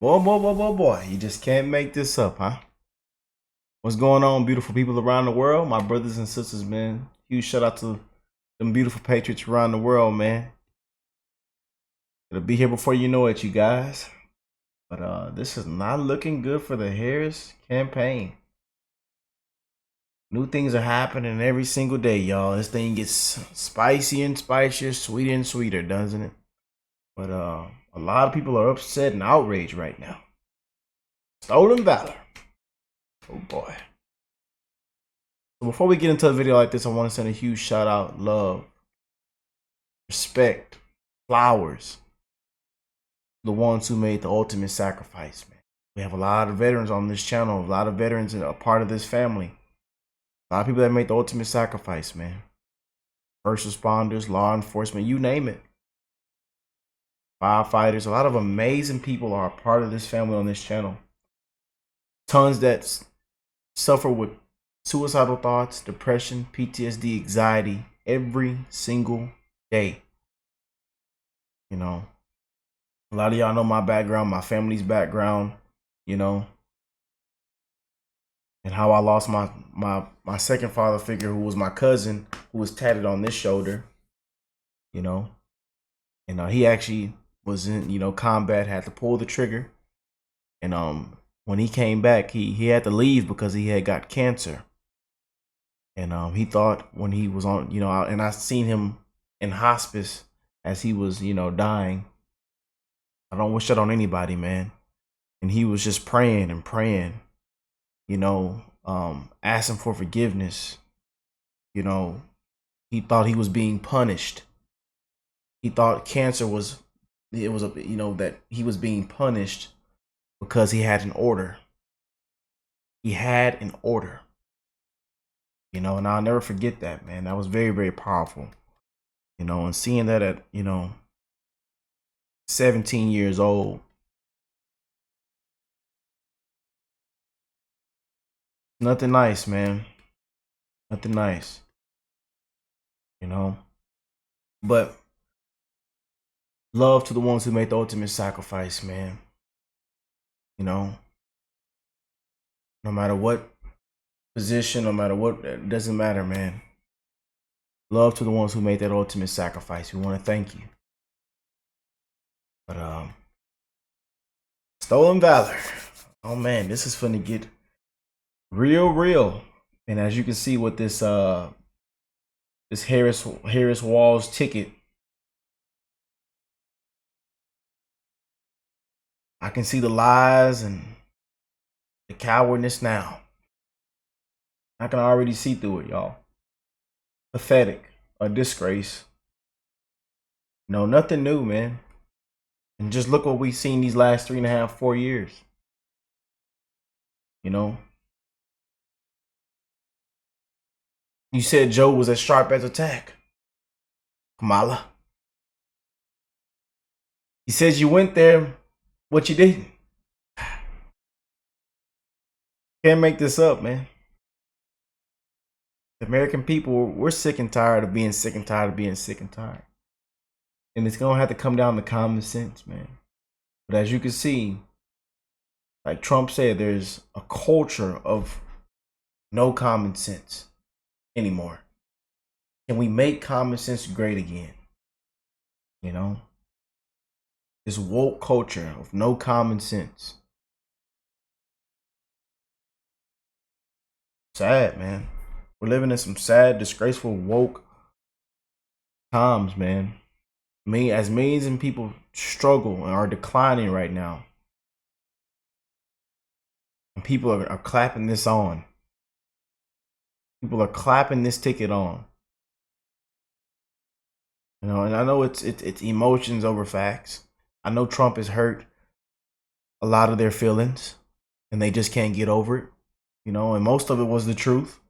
Boy. You just can't make this up, huh? What's going on, beautiful people around the world? My brothers and sisters, man. Huge shout out to them beautiful patriots around the world, man. It'll be here before you know it, you guys. But this is not looking good for the Harris campaign. New things are happening every single day, y'all. This thing gets spicy and spicier, sweeter and sweeter, doesn't it? But a lot of people are upset and outraged right now. Stolen valor. Oh boy. So before we get into a video like this, I want to send a huge shout out, love, respect, flowers, the ones who made the ultimate sacrifice, man. We have a lot of veterans on this channel, a lot of veterans that are part of this family. A lot of people that made the ultimate sacrifice, man. First responders, law enforcement, you name it. Firefighters, a lot of amazing people are a part of this family on this channel. Tons that suffer with suicidal thoughts, depression, PTSD, anxiety every single day. You know, a lot of y'all know my background, my family's background, you know, and how I lost my second father figure, who was my cousin, who was tatted on this shoulder, you know, and he actually was in, combat, had to pull the trigger, and when he came back, he had to leave because he had got cancer. And he thought when he was on, and I seen him in hospice as he was, dying. I don't wish that on anybody, man. And he was just praying and praying, asking for forgiveness. He thought he was being punished. He thought cancer was, that he was being punished because he had an order. He had an order. And I'll never forget that, man. That was very, very powerful. And seeing that at, 17 years old. Nothing nice, man. Nothing nice. But love to the ones who made the ultimate sacrifice, man. No matter what position, no matter what, it doesn't matter, man. Love to the ones who made that ultimate sacrifice. We want to thank you. But stolen valor. Oh man, this is finna get real. And as you can see with this this Harris Walz ticket, I can see the lies and the cowardness now. I can already see through it, y'all. Pathetic, a disgrace. Nothing new, man. And just look what we've seen these last 3.5, 4 years. You said Joe was as sharp as a tack. Kamala. He says you went there, what you didn't. Can't make this up, man. The American people, we're sick and tired of being sick and tired of being sick and tired. And it's going to have to come down to common sense, man. But as you can see, like Trump said, there's a culture of no common sense anymore. Can we make common sense great again? This woke culture of no common sense. Sad, man. We're living in some sad, disgraceful, woke times, man. As millions of people struggle and are declining right now. And people are clapping this on. People are clapping this ticket on. And I know it's emotions over facts. I know Trump has hurt a lot of their feelings, and they just can't get over it. And most of it was the truth.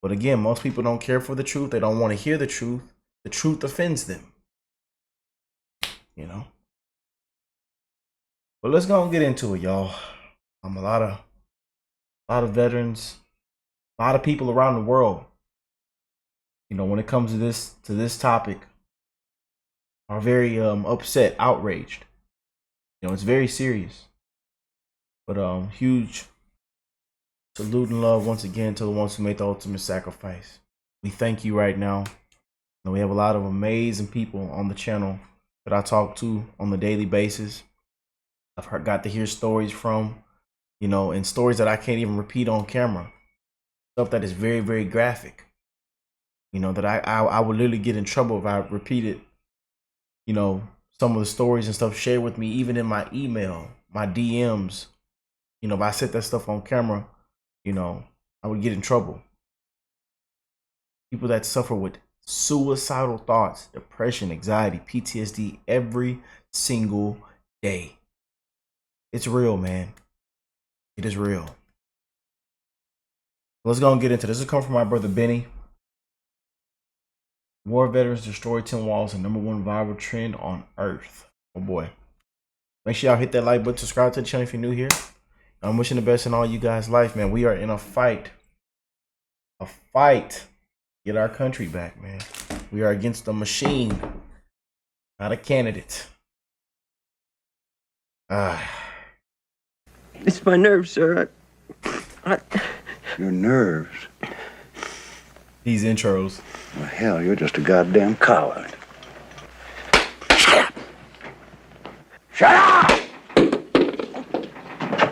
But again, most people don't care for the truth. They don't want to hear the truth. The truth offends them. But let's go and get into it, y'all. A lot of veterans, a lot of people around the world, when it comes to this topic, are very upset, outraged. It's very serious. But huge salute and love once again to the ones who made the ultimate sacrifice. We thank you right now. And we have a lot of amazing people on the channel that I talk to on a daily basis. Got to hear stories from, and stories that I can't even repeat on camera. Stuff that is very, very graphic. That I would literally get in trouble if I repeated, some of the stories and stuff shared with me, even in my email, my DMs. If I said that stuff on camera, I would get in trouble. People that suffer with suicidal thoughts, depression, anxiety, PTSD every single day. It's real, man. It is real. Let's go and get into this. This comes from my brother Benny. War veterans destroy Tim Walz, the #1 viral trend on Earth. Oh boy. Make sure y'all hit that like button, subscribe to the channel if you're new here. I'm wishing the best in all you guys' life, man. We are in a fight. A fight. Get our country back, man. We are against the machine, not a candidate. It's my nerves, sir. Your nerves? These intros. Well, hell, you're just a goddamn coward. Shut up! Shut up!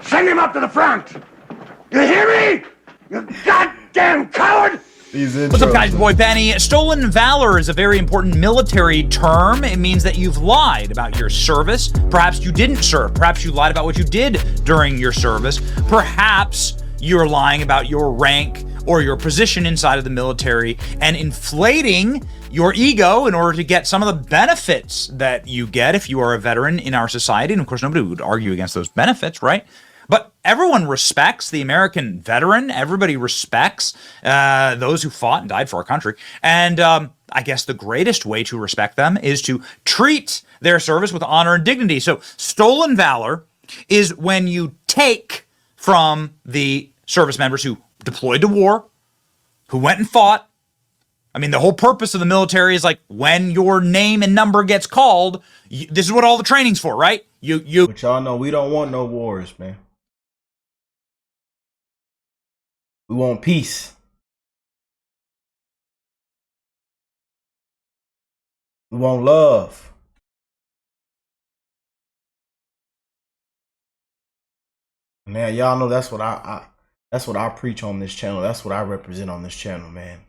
Send him up to the front! You hear me? You goddamn coward! What's up, guys? Your boy Benny. Stolen valor is a very important military term. It means that you've lied about your service. Perhaps you didn't serve. Perhaps you lied about what you did during your service. Perhaps you're lying about your rank or your position inside of the military and inflating your ego in order to get some of the benefits that you get if you are a veteran in our society. And of course, nobody would argue against those benefits, right? But everyone respects the American veteran. Everybody respects those who fought and died for our country. And I guess the greatest way to respect them is to treat their service with honor and dignity. So stolen valor is when you take from the service members who deployed to war, who went and fought. I mean, the whole purpose of the military is like when your name and number gets called, this is what all the training's for, right? But y'all know we don't want no wars, man. We want peace. We want love. Man, y'all know that's what I preach on this channel. That's what I represent on this channel, man.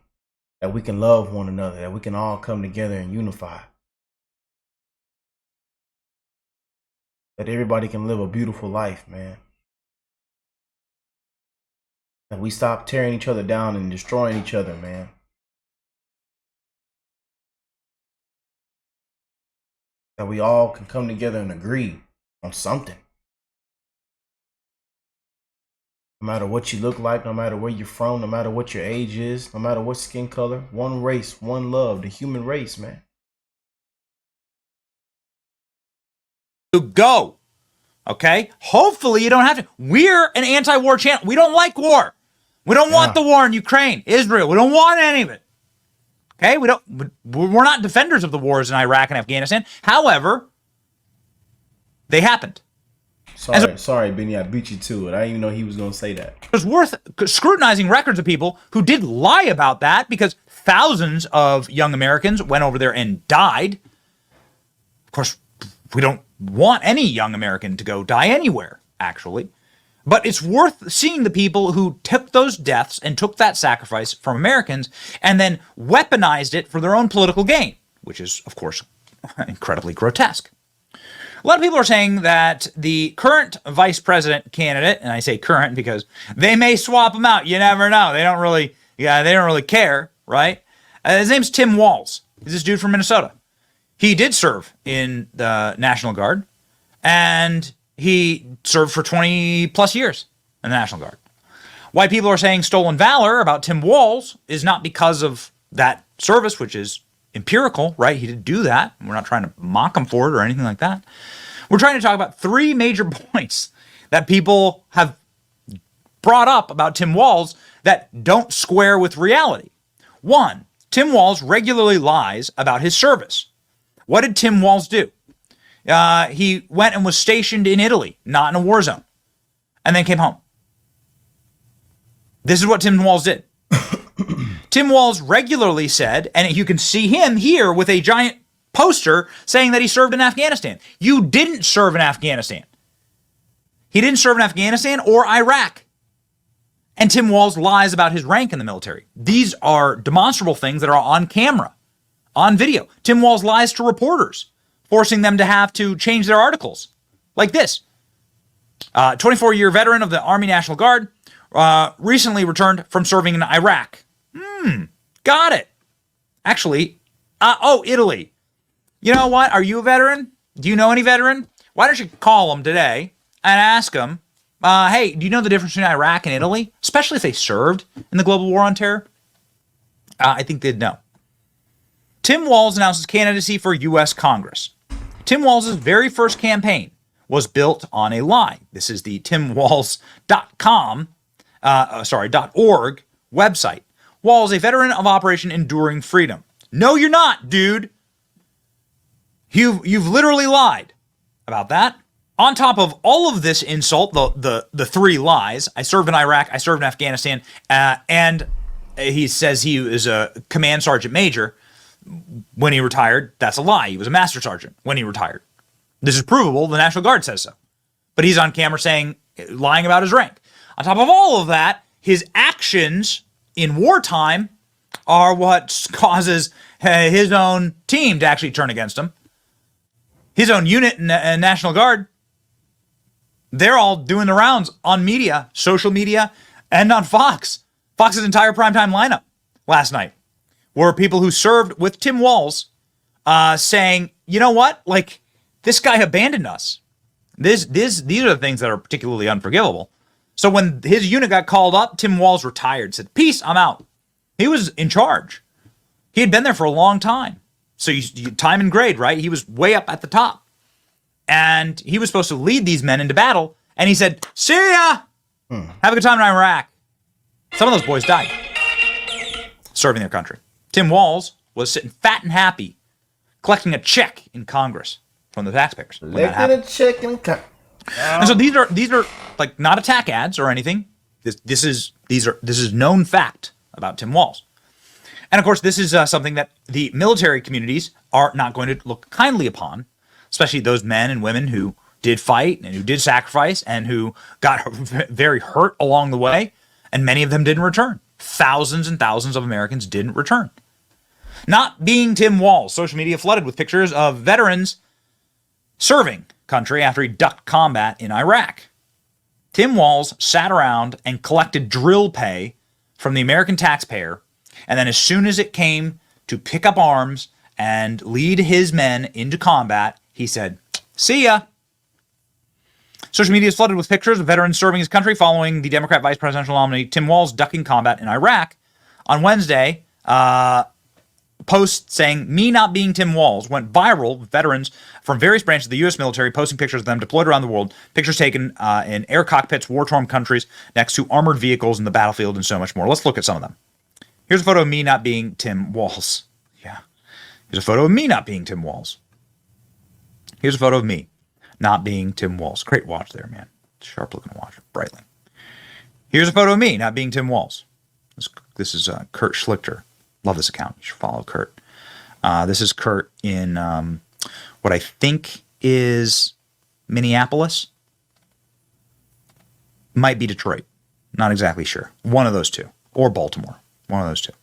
That we can love one another, that we can all come together and unify. That everybody can live a beautiful life, man. That we stop tearing each other down and destroying each other, man. That we all can come together and agree on something. No matter what you look like, no matter where you're from, no matter what your age is, no matter what skin color, one race, one love, the human race, man. Go. Okay? Hopefully you don't have to. We're an anti-war channel. We don't like war. We don't want the war in Ukraine, Israel. We don't want any of it. Okay? We're not defenders of the wars in Iraq and Afghanistan. However, they happened. Sorry, Benny, I beat you to it. I didn't even know he was going to say that. It was worth scrutinizing records of people who did lie about that because thousands of young Americans went over there and died. Of course, we don't want any young American to go die anywhere, actually. But it's worth seeing the people who took those deaths and took that sacrifice from Americans and then weaponized it for their own political gain, which is, of course, incredibly grotesque. A lot of people are saying that the current vice president candidate, and I say current because they may swap him out. You never know. They don't really care, right? His name's Tim Walz. He's this dude from Minnesota. He did serve in the National Guard, and he served for 20 plus years in the National Guard. Why people are saying stolen valor about Tim Walz is not because of that service, which is empirical, right? He didn't do that. We're not trying to mock him for it or anything like that. We're trying to talk about three major points that people have brought up about Tim Walz that don't square with reality. One, Tim Walz regularly lies about his service. What did Tim Walz do? He went and was stationed in Italy, not in a war zone. and then came home. This is what Tim Walz did. Tim Walz regularly said, and you can see him here with a giant poster saying that he served in Afghanistan. You didn't serve in Afghanistan. He didn't serve in Afghanistan or Iraq. And Tim Walz lies about his rank in the military. These are demonstrable things that are on camera, on video. Tim Walz lies to reporters, forcing them to have to change their articles. Like this. 24-year veteran of the Army National Guard, recently returned from serving in Iraq. Got it. Actually, Italy. You know what? Are you a veteran? Do you know any veteran? Why don't you call them today and ask them, hey, do you know the difference between Iraq and Italy? Especially if they served in the global war on terror. I think they'd know. Tim Walz announces candidacy for U.S. Congress. Tim Walz's very first campaign was built on a lie. This is the timwalz.com, .org website. Walz, a veteran of Operation Enduring Freedom. No, you're not, dude. You've literally lied about that. On top of all of this insult, the three lies, I served in Iraq, I served in Afghanistan, and he says he is a command sergeant major when he retired. That's a lie. He was a master sergeant when he retired. This is provable. The National Guard says so. But he's on camera lying about his rank. On top of all of that, his actions in wartime are what causes his own team to actually turn against him. His own unit in National Guard, they're all doing the rounds on media, social media, and on Fox. Fox's entire primetime lineup last night were people who served with Tim Walz saying, you know what? Like, this guy abandoned us. These are the things that are particularly unforgivable. So when his unit got called up, Tim Walz retired, said, peace, I'm out. He was in charge. He had been there for a long time. So you time and grade, right? He was way up at the top. And he was supposed to lead these men into battle. And he said, see ya! Have a good time in Iraq. Some of those boys died serving their country. Tim Walz was sitting fat and happy, collecting a check in Congress from the taxpayers. Collecting a check in Congress. And so these are like not attack ads or anything. This is known fact about Tim Walz. And of course, this is something that the military communities are not going to look kindly upon, especially those men and women who did fight and who did sacrifice and who got very hurt along the way. And many of them didn't return. Thousands and thousands of Americans didn't return. Not being Tim Walz, social media flooded with pictures of veterans serving country after he ducked combat in Iraq. Tim Walz sat around and collected drill pay from the American taxpayer, and then as soon as it came to pick up arms and lead his men into combat, he said, see ya. Social media is flooded with pictures of veterans serving his country following the Democrat vice presidential nominee Tim Walz ducking combat in Iraq. On Wednesday, posts saying, me not being Tim Walz, went viral with veterans from various branches of the U.S. military posting pictures of them deployed around the world, pictures taken in air cockpits, war-torn countries, next to armored vehicles in the battlefield, and so much more. Let's look at some of them. Here's a photo of me not being Tim Walz. Yeah. Here's a photo of me not being Tim Walz. Here's a photo of me not being Tim Walz. Great watch there, man. Sharp-looking watch. Breitling. Here's a photo of me not being Tim Walz. This is Kurt Schlichter. Love this account. You should follow Kurt. This is Kurt in what I think is Minneapolis. Might be Detroit. Not exactly sure. One of those two. Or Baltimore. One of those two.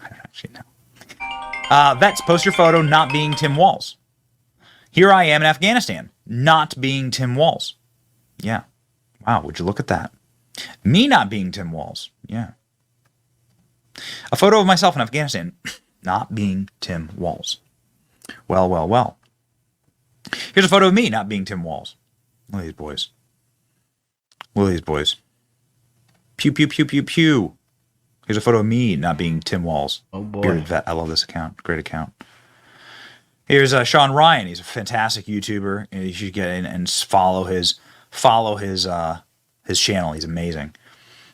I don't actually know. Vets, post your photo not being Tim Walz. Here I am in Afghanistan, not being Tim Walz. Yeah. Wow, would you look at that? Me not being Tim Walz. Yeah. A photo of myself in Afghanistan, not being Tim Walz. Well, well, well. Here's a photo of me not being Tim Walz. Look at these boys. Look at these boys. Pew, pew, pew, pew, pew. Here's a photo of me not being Tim Walz. Oh, boy. Bearded vet. I love this account. Great account. Here's Sean Ryan. He's a fantastic YouTuber. You should get in and follow his channel. He's amazing.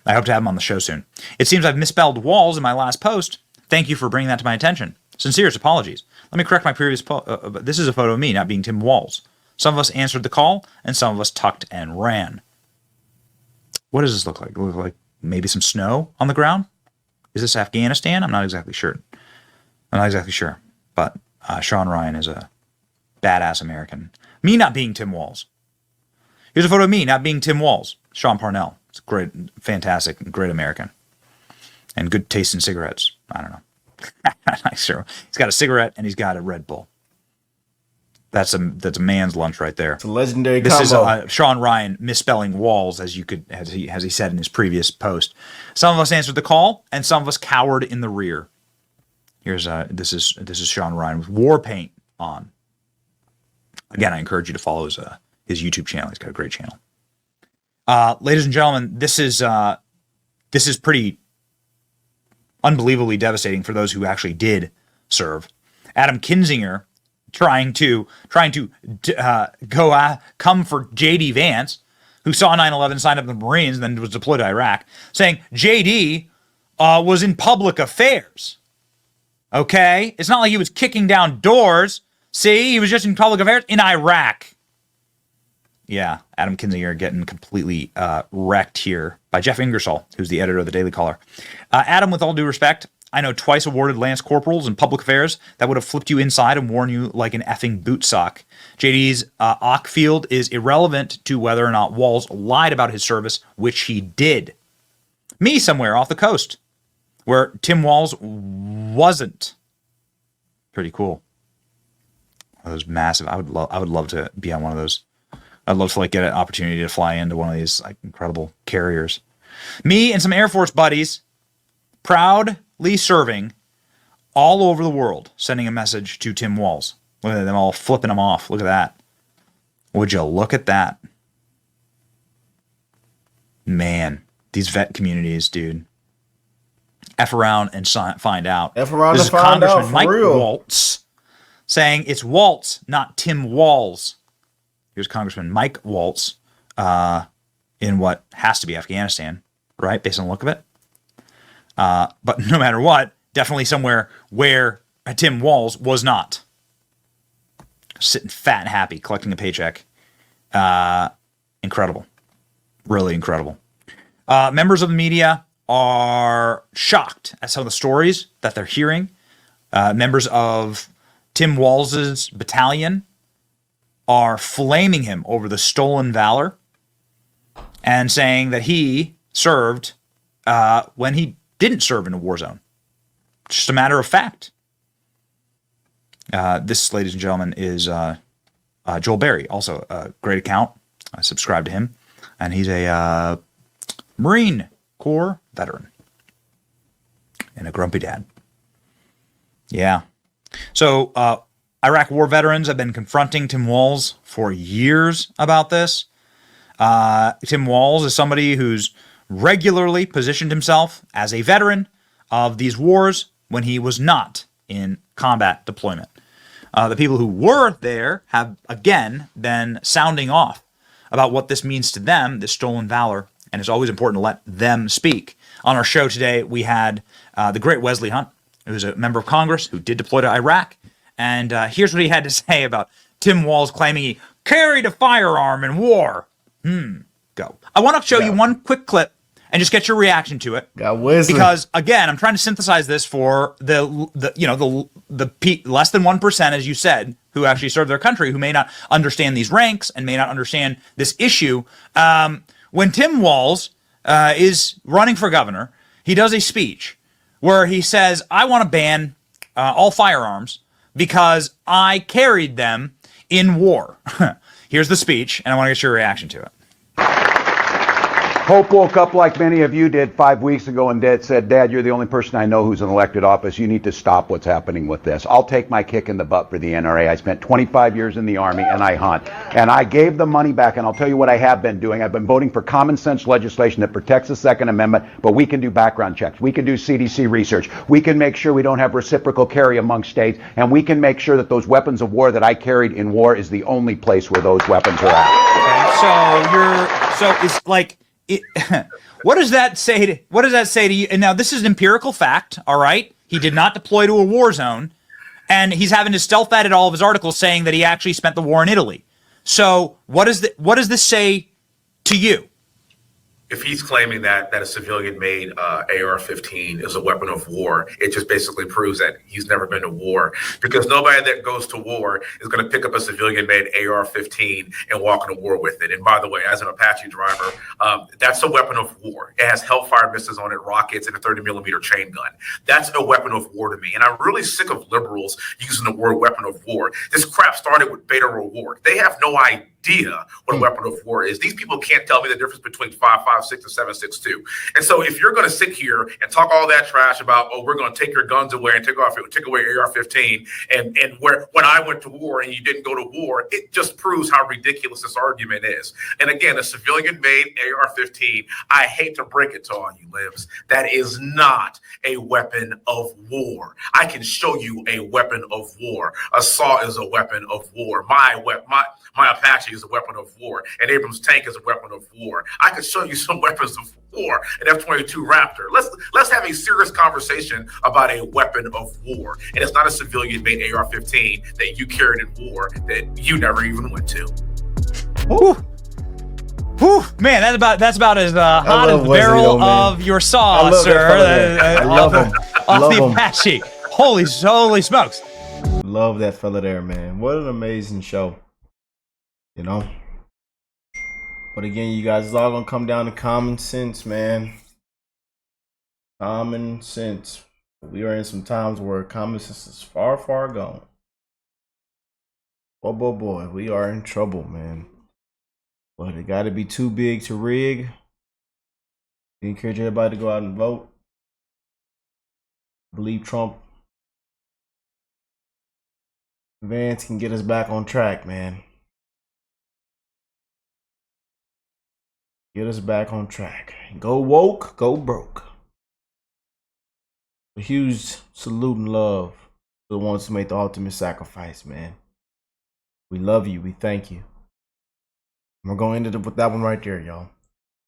I hope to have him on the show soon. It seems I've misspelled Walz in my last post. Thank you for bringing that to my attention. Sincerest apologies. Let me correct my previous post. This is a photo of me not being Tim Walz. Some of us answered the call, and some of us tucked and ran. What does this look like? Look like maybe some snow on the ground? Is this Afghanistan? I'm not exactly sure. But Sean Ryan is a badass American. Me not being Tim Walz. Here's a photo of me not being Tim Walz. Sean Parnell. It's great, fantastic, great American. And good taste in cigarettes. I don't know. He's got a cigarette and he's got a Red Bull. That's a man's lunch right there. It's a legendary This combo. is Sean Ryan misspelling Walls, as he said in his previous post. Some of us answered the call, and some of us cowered in the rear. Here's this is Sean Ryan with war paint on. Again, I encourage you to follow his YouTube channel. He's got a great channel. Ladies and gentlemen, this is pretty unbelievably devastating for those who actually did serve. Adam Kinzinger trying to come for J.D. Vance, who saw 9/11, signed up in the Marines, and then was deployed to Iraq, saying J.D. Was in public affairs. Okay? It's not like he was kicking down doors. See? He was just in public affairs in Iraq. Yeah, Adam Kinzinger getting completely wrecked here by Jeff Ingersoll, who's the editor of the Daily Caller. Adam, with all due respect, I know twice awarded Lance Corporals in public affairs that would have flipped you inside and worn you like an effing boot sock. JD's Ock field is irrelevant to whether or not Walz lied about his service, which he did. Me somewhere off the coast, where Tim Walz wasn't. Pretty cool. That was massive. I would love to be on one of those. I'd love to get an opportunity to fly into one of these incredible carriers. Me and some Air Force buddies, proudly serving all over the world, sending a message to Tim Walz. Look at them all flipping him off. Look at that. Would you look at that? Man, these vet communities, dude. F around and find out. F around this and is find out, Congressman for Mike real. Waltz saying it's Waltz, not Tim Walz. Here's Congressman Mike Waltz in what has to be Afghanistan, right? Based on the look of it. But no matter what, definitely somewhere where Tim Walz was not. Sitting fat and happy, collecting a paycheck. Incredible. Really incredible. Members of the media are shocked at some of the stories that they're hearing. Members of Tim Walz's battalion are flaming him over the stolen valor and saying that he served when he didn't serve in a war zone. Just a matter of fact. This, ladies and gentlemen, is Joel Berry, also a great account. I subscribe to him. And he's a Marine Corps veteran and a grumpy dad. Yeah. So Iraq war veterans have been confronting Tim Walz for years about this. Tim Walz is somebody who's regularly positioned himself as a veteran of these wars when he was not in combat deployment. The people who were there have, again, been sounding off about what this means to them, this stolen valor, and it's always important to let them speak. On our show today, we had the great Wesley Hunt, who's a member of Congress who did deploy to Iraq, and here's what he had to say about Tim Walz claiming he carried a firearm in war. Go. I want to show you one quick clip and just get your reaction to it. Got Wesley. Because again, I'm trying to synthesize this for the less than 1%, as you said, who actually serve their country, who may not understand these ranks and may not understand this issue. When Tim Walz is running for governor, he does a speech where he says, "I want to ban all firearms because I carried them in war." Here's the speech, and I want to get your reaction to it. Hope woke up like many of you did 5 weeks ago and said, "Dad, you're the only person I know who's in elected office. You need to stop what's happening with this." I'll take my kick in the butt for the NRA. I spent 25 years in the Army and I hunt. And I gave the money back, and I'll tell you what I have been doing. I've been voting for common sense legislation that protects the Second Amendment, but we can do background checks. We can do CDC research. We can make sure we don't have reciprocal carry among states, and we can make sure that those weapons of war that I carried in war is the only place where those weapons are at. Okay, so it's like, what does that say to you? And now this is an empirical fact, all right? He did not deploy to a war zone, and he's having to stealth edit all of his articles saying that he actually spent the war in Italy. So what does this say to you? if he's claiming that a civilian-made AR-15 is a weapon of war, it just basically proves that he's never been to war, because nobody that goes to war is going to pick up a civilian-made AR-15 and walk into war with it. And by the way, as an Apache driver, that's a weapon of war. It has Hellfire missiles on it, rockets, and a 30-millimeter chain gun. That's a weapon of war to me. And I'm really sick of liberals using the word weapon of war. This crap started with Beta Reward. They have no idea what a weapon of war is. These people can't tell me the difference between 5.56 and 7.62. And so if you're going to sit here and talk all that trash about, oh, we're going to take your guns away and take away AR-15, and when I went to war and you didn't go to war, it just proves how ridiculous this argument is. And again, a civilian-made AR-15, I hate to break it to all you libs, that is not a weapon of war. I can show you a weapon of war. A saw is a weapon of war. My Apache is a weapon of war. An Abrams tank is a weapon of war. I could show you some weapons of war. An F-22 Raptor. Let's have a serious conversation about a weapon of war. And it's not a civilian-made AR-15 that you carried in war that you never even went to. Whew. Whew. Man, that's about as hot as the barrel of your saw, sir. I love him. Off the Apache. Holy smokes. Love that fella there, man. What an amazing show. You know? But again, you guys, it's all gonna come down to common sense, man. Common sense. We are in some times where common sense is far, far gone. Boy, we are in trouble, man. But it gotta be too big to rig. We encourage everybody to go out and vote. I believe Trump Vance can get us back on track, man. Get us back on track. Go woke, go broke. A huge salute and love to the ones who made the ultimate sacrifice, man. We love you. We thank you. We're going to end it with that one right there, y'all.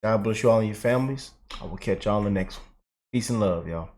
God bless you all and your families. I will catch y'all in the next one. Peace and love, y'all.